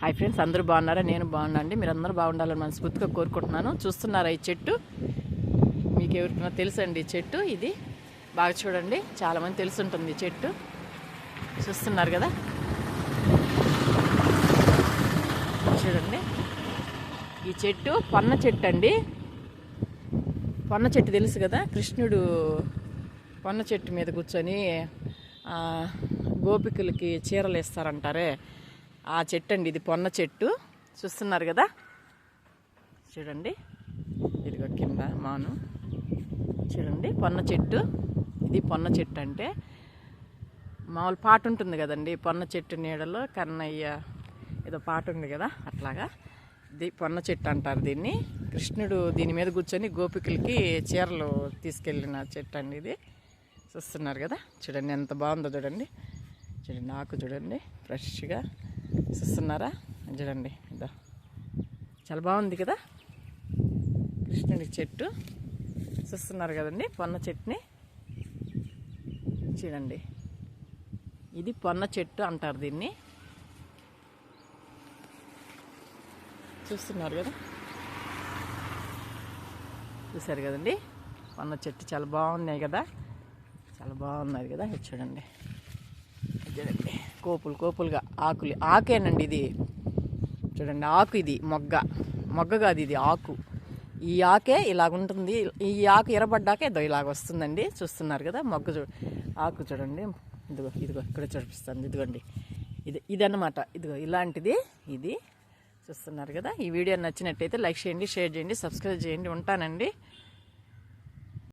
Hi friends, అందరూ బాగున్నారా? నేను బాగున్నాండి. మీరు అందరూ బాగుండాలని మనస్ఫూర్తిగా కోరుకుంటున్నాను. చూస్తున్నారా ఈ చెట్టు? మీకు ఎవరికైనా తెలుసండి ఈ చెట్టు? ఇది బాగా చూడండి, చాలామంది తెలుసుంటుంది ఈ చెట్టు. చూస్తున్నారు కదా, చూడండి. ఈ చెట్టు పొన్న చెట్టు అండి. పొన్న చెట్టు తెలుసు కదా, కృష్ణుడు పొన్న చెట్టు మీద కూర్చొని గోపికలకి చీరలు ఇస్తారంటారే, ఆ చెట్టు అండి ఇది. పొన్న చెట్టు చూస్తున్నారు కదా, చూడండి. ఇదిగో కింద మాను, చూడండి. పొన్న చెట్టు ఇది. పొన్న చెట్టు అంటే మామూలు పాట ఉంటుంది కదండి, పొన్న చెట్టు నీడలో కన్నయ్య ఏదో పాట ఉంది కదా, అట్లాగా ఇది పొన్న చెట్టు అంటారు దీన్ని. కృష్ణుడు దీని మీద కూర్చొని గోపికలకి చీరలు తీసుకెళ్ళిన చెట్టు అండి ఇది. చూస్తున్నారు కదా, చూడండి ఎంత బాగుందో చూడండి. చూడండి ఆకు చూడండి, ఫ్రెష్గా. చూస్తున్నారా? చూడండి, ఇదో చాలా బాగుంది కదా కృష్ణుడి చెట్టు. చూస్తున్నారు కదండి పొన్న చెట్టుని. చూడండి, ఇది పొన్న చెట్టు అంటారు దీన్ని. చూస్తున్నారు కదా, చూసారు కదండి పొన్న చెట్టు. చాలా బాగున్నాయి కదా, చాలా బాగున్నది కదా. చూడండి, చూడండి కోపులు కోపులుగా ఆకులు. ఆకేనండి ఇది. చూడండి ఆకు, ఇది మొగ్గ కాదు, ఇది ఆకు. ఈ ఆకే ఇలాగుంటుంది. ఈ ఆకు ఎర్రబడ్డాక ఏదో ఇలాగ వస్తుందండి. చూస్తున్నారు కదా మొగ్గ ఆకు చూడండి. ఇదిగో ఇక్కడ చూపిస్తుంది. ఇదిగోండి, ఇదన్నమాట. ఇదిగో ఇలాంటిది ఇది. చూస్తున్నారు కదా. ఈ వీడియో నచ్చినట్టయితే లైక్ చేయండి, షేర్ చేయండి, సబ్స్క్రైబ్ చేయండి. ఉంటానండి.